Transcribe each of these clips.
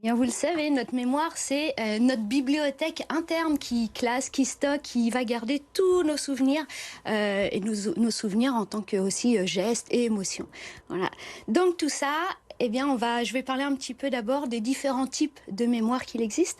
Bien, vous le savez, notre mémoire, c'est notre bibliothèque interne qui classe, qui stocke, qui va garder tous nos souvenirs et nos souvenirs en tant que aussi gestes et émotions. Voilà. Donc tout ça, eh bien, je vais parler un petit peu d'abord des différents types de mémoire qu'il existe.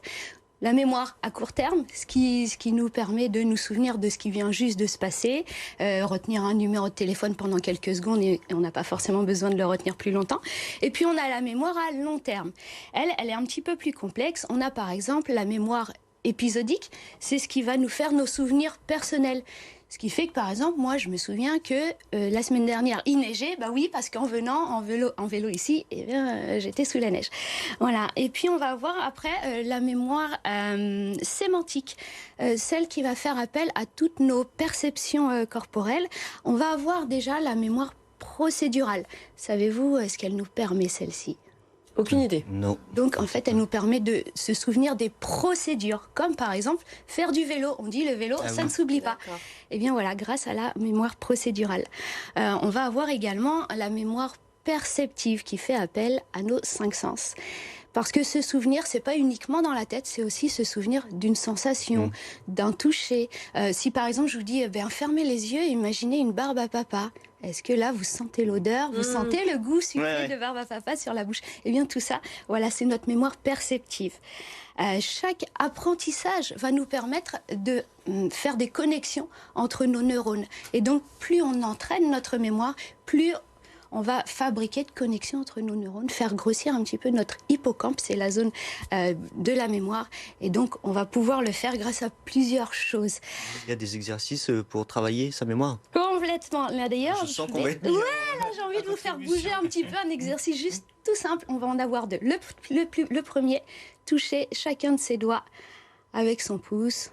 La mémoire à court terme, ce qui nous permet de nous souvenir de ce qui vient juste de se passer, retenir un numéro de téléphone pendant quelques secondes et on n'a pas forcément besoin de le retenir plus longtemps. Et puis on a la mémoire à long terme. Elle est un petit peu plus complexe. On a par exemple la mémoire épisodique, c'est ce qui va nous faire nos souvenirs personnels. Ce qui fait que, par exemple, moi, je me souviens que la semaine dernière, il neigeait. Bah oui, parce qu'en venant en vélo ici, eh bien, j'étais sous la neige. Voilà. Et puis, on va voir après la mémoire sémantique, celle qui va faire appel à toutes nos perceptions corporelles. On va avoir déjà la mémoire procédurale. Savez-vous ce qu'elle nous permet, celle-ci ? Aucune idée. Non. Donc, en fait, elle nous permet de se souvenir des procédures, comme par exemple faire du vélo. On dit le vélo, ça ne s'oublie pas. Eh bien voilà, grâce à la mémoire procédurale. On va avoir également la mémoire perceptive qui fait appel à nos cinq sens. Parce que se souvenir, c'est pas uniquement dans la tête, c'est aussi se souvenir d'une sensation, d'un toucher. Si par exemple je vous dis, fermez les yeux et imaginez une barbe à papa. Est-ce que là vous sentez l'odeur, vous sentez le goût sucré de barbe à papa sur la bouche? Eh bien tout ça, voilà, c'est notre mémoire perceptive. Chaque apprentissage va nous permettre de faire des connexions entre nos neurones. Et donc plus on entraîne notre mémoire, plus on va fabriquer de connexions entre nos neurones, faire grossir un petit peu notre hippocampe, c'est la zone de la mémoire. Et donc, on va pouvoir le faire grâce à plusieurs choses. Il y a des exercices pour travailler sa mémoire. Complètement. Là, d'ailleurs, Je sens qu'on va être... Ouais, là, j'ai envie de vous faire bouger un petit peu, un exercice juste tout simple. On va en avoir deux. Le premier, toucher chacun de ses doigts avec son pouce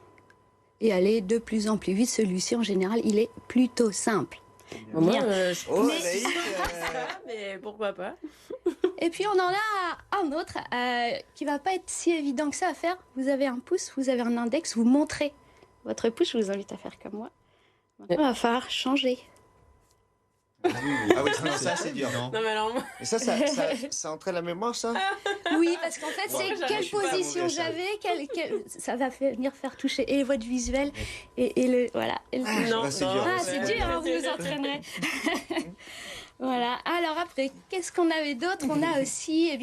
et aller de plus en plus vite. Celui-ci, en général, il est plutôt simple. Moi, mais pourquoi pas. Et puis on en a un autre qui va pas être si évident que ça à faire. Vous avez un pouce, vous avez un index, vous montrez votre pouce, je vous invite à faire comme moi. Maintenant, il va falloir changer. Ah oui, ça c'est dur. Non mais alors moi... Et ça entraîne la mémoire, ça? Oui, parce qu'en fait, c'est quelle position j'avais, ça va venir faire toucher et votre visuel et le... Voilà. Non, c'est dur. Ah, c'est dur, hein, vous vous entraînerez. Voilà. Alors après, qu'est-ce qu'on avait d'autre? On a aussi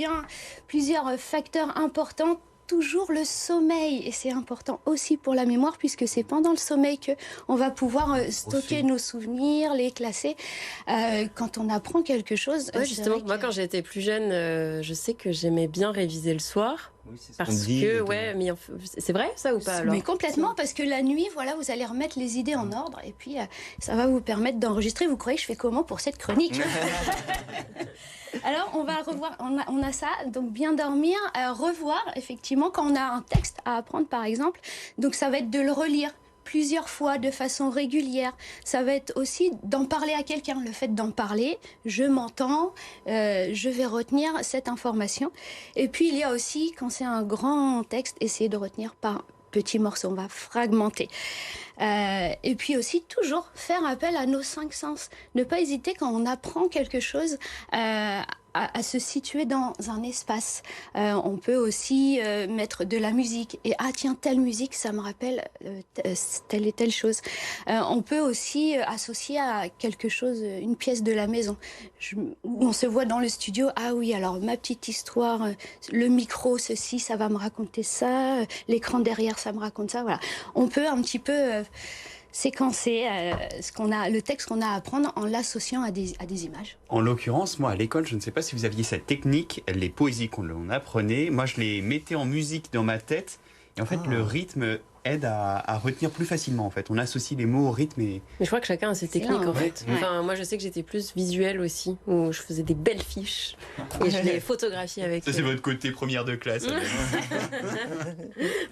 plusieurs facteurs importants. Toujours le sommeil, et c'est important aussi pour la mémoire puisque c'est pendant le sommeil qu'on va pouvoir stocker nos souvenirs, les classer. Quand on apprend quelque chose... Ouais, justement, moi quand j'étais plus jeune, je sais que j'aimais bien réviser le soir. Oui, c'est parce que, mais c'est vrai ça ou pas alors? Mais complètement, parce que la nuit, voilà, vous allez remettre les idées en ordre et puis ça va vous permettre d'enregistrer. Vous croyez que je fais comment pour cette chronique? Alors, on va revoir, on a ça, donc bien dormir, revoir, effectivement, quand on a un texte à apprendre, par exemple. Donc, ça va être de le relire plusieurs fois de façon régulière. Ça va être aussi d'en parler à quelqu'un. Le fait d'en parler, je m'entends, je vais retenir cette information. Et puis, il y a aussi, quand c'est un grand texte, essayer de retenir par petits morceaux. On va fragmenter. Et puis aussi, toujours faire appel à nos cinq sens. Ne pas hésiter quand on apprend quelque chose à se situer dans un espace. On peut aussi mettre de la musique. Et tiens, telle musique, ça me rappelle telle et telle chose. On peut aussi associer à quelque chose, une pièce de la maison. Où on se voit dans le studio, ah oui, alors ma petite histoire, le micro, ceci, ça va me raconter ça, l'écran derrière, ça me raconte ça. Voilà. On peut un petit peu... séquencer le texte qu'on a à apprendre en l'associant à des images. En l'occurrence, moi à l'école, je ne sais pas si vous aviez cette technique, les poésies qu'on apprenait, moi je les mettais en musique dans ma tête et en fait le rythme aide à retenir plus facilement en fait. On associe les mots au rythme et... Mais je crois que chacun a ses techniques en fait. Enfin, moi je sais que j'étais plus visuelle aussi, où je faisais des belles fiches et je les photographiais avec... Ça c'est votre côté première de classe.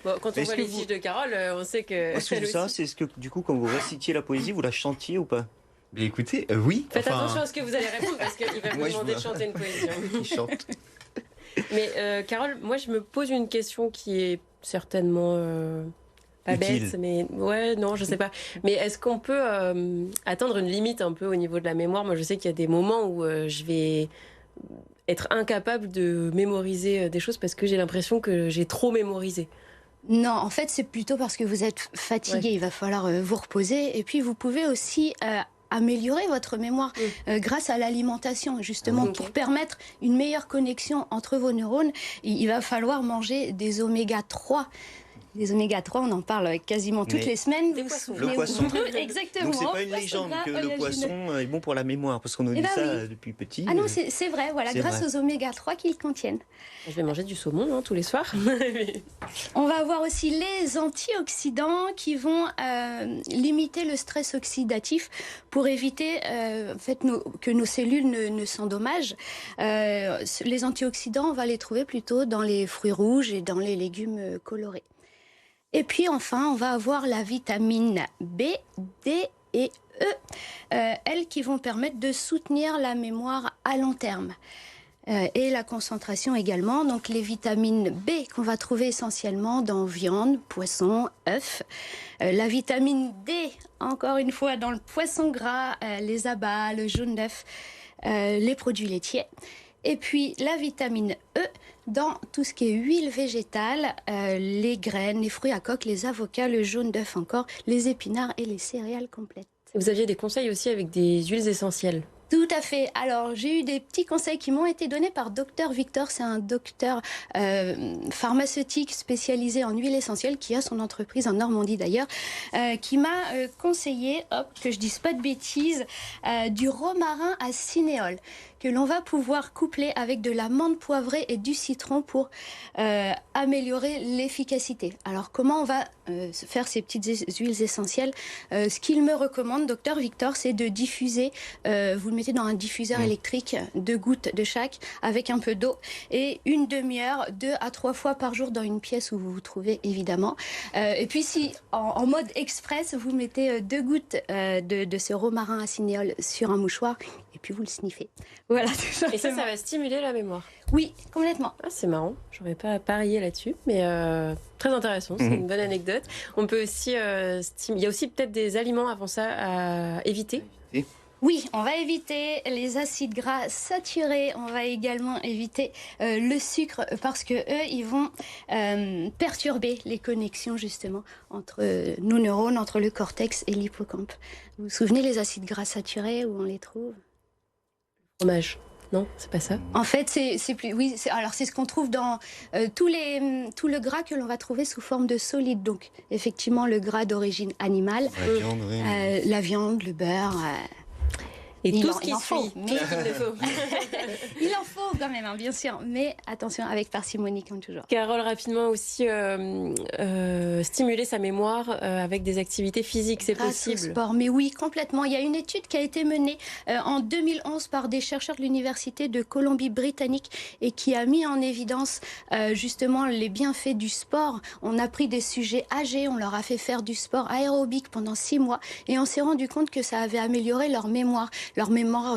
Bon, quand on voit les fiches de Carole, on sait que... C'est que du coup quand vous récitiez la poésie, vous la chantiez ou pas? Mais écoutez, oui. Faites attention à ce que vous allez répondre parce qu'il va vous demander de chanter une poésie. Il chante. Mais Carole, moi je me pose une question qui est certainement... pas utile. Bête, mais ouais, non, je sais pas. Mais est-ce qu'on peut atteindre une limite un peu au niveau de la mémoire? Moi, je sais qu'il y a des moments où je vais être incapable de mémoriser des choses parce que j'ai l'impression que j'ai trop mémorisé. Non, en fait, c'est plutôt parce que vous êtes fatigué. Ouais. Il va falloir vous reposer. Et puis, vous pouvez aussi améliorer votre mémoire grâce à l'alimentation, justement, pour permettre une meilleure connexion entre vos neurones. Il va falloir manger des oméga 3. Les oméga 3, on en parle quasiment toutes les semaines. Le poisson. Exactement. Donc c'est pas une légende que le poisson est bon pour la mémoire, parce qu'on nous dit ça depuis petit. Ah non, c'est vrai, voilà, grâce aux oméga 3 qu'ils contiennent. Je vais manger du saumon tous les soirs. On va avoir aussi les antioxydants qui vont limiter le stress oxydatif pour éviter en fait, que nos cellules ne s'endommagent. Les antioxydants, on va les trouver plutôt dans les fruits rouges et dans les légumes colorés. Et puis enfin, on va avoir la vitamine B, D et E, elles qui vont permettre de soutenir la mémoire à long terme. Et la concentration également, donc les vitamines B qu'on va trouver essentiellement dans viande, poisson, œufs. La vitamine D, encore une fois, dans le poisson gras, les abats, le jaune d'œuf, les produits laitiers. Et puis la vitamine E dans tout ce qui est huile végétale, les graines, les fruits à coque, les avocats, le jaune d'œuf encore, les épinards et les céréales complètes. Vous aviez des conseils aussi avec des huiles essentielles? Tout à fait. Alors, j'ai eu des petits conseils qui m'ont été donnés par Dr Victor. C'est un docteur pharmaceutique spécialisé en huile essentielle qui a son entreprise en Normandie d'ailleurs, qui m'a conseillé, que je dise pas de bêtises, du romarin à cinéole que l'on va pouvoir coupler avec de la menthe poivrée et du citron pour améliorer l'efficacité. Alors, comment on va faire ces petites huiles essentielles? Ce qu'il me recommande, Dr Victor, c'est de diffuser, vous le mettez dans un diffuseur électrique, 2 gouttes de chaque, avec un peu d'eau, et une demi-heure, 2 à 3 fois par jour dans une pièce où vous vous trouvez, évidemment. Et puis si, en mode express, vous mettez 2 gouttes de ce romarin à cinéole sur un mouchoir, et puis vous le sniffez. Voilà, et ça va stimuler la mémoire? Oui, complètement. Ah, c'est marrant, j'aurais pas parié là-dessus, mais très intéressant, c'est une bonne anecdote. On peut aussi, il y a aussi peut-être des aliments avant ça à éviter? Oui, on va éviter les acides gras saturés, on va également éviter le sucre parce que eux, ils vont perturber les connexions justement entre nos neurones, entre le cortex et l'hippocampe. Vous vous souvenez les acides gras saturés, où on les trouve? Fromage. Non, c'est pas ça. En fait, c'est plus. Oui, alors c'est ce qu'on trouve dans tout le gras que l'on va trouver sous forme de solide. Donc, effectivement, le gras d'origine animale, la viande, le beurre. Et tout ce qui suit. Il en faut quand même, hein, bien sûr. Mais attention, avec parcimonie comme toujours. Carole, rapidement aussi, stimuler sa mémoire avec des activités physiques, c'est possible? Grâce au sport, mais oui, complètement. Il y a une étude qui a été menée en 2011 par des chercheurs de l'Université de Colombie-Britannique et qui a mis en évidence justement les bienfaits du sport. On a pris des sujets âgés, on leur a fait faire du sport aérobique pendant 6 mois et on s'est rendu compte que ça avait amélioré leur mémoire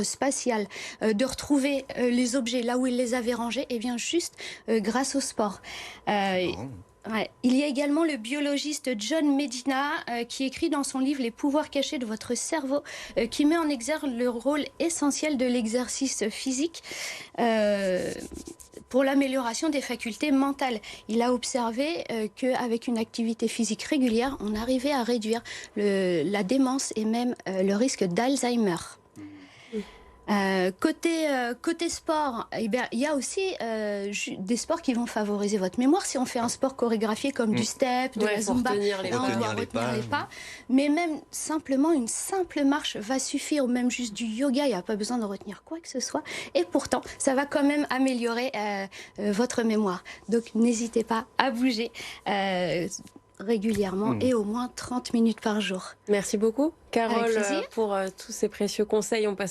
spatiale, de retrouver les objets là où ils les avaient rangés, et bien juste grâce au sport. Ouais. Il y a également le biologiste John Medina qui écrit dans son livre Les pouvoirs cachés de votre cerveau, qui met en exergue le rôle essentiel de l'exercice physique pour l'amélioration des facultés mentales. Il a observé qu'avec une activité physique régulière, on arrivait à réduire la démence et même le risque d'Alzheimer. Côté sport, eh bien, il y a aussi des sports qui vont favoriser votre mémoire. Si on fait un sport chorégraphié comme du step, de la zumba, on doit retenir les pas. Mais même simplement une simple marche va suffire, ou même juste du yoga, il n'y a pas besoin de retenir quoi que ce soit. Et pourtant, ça va quand même améliorer votre mémoire. Donc n'hésitez pas à bouger régulièrement et au moins 30 minutes par jour. Merci beaucoup, Carole, pour tous ces précieux conseils. On passe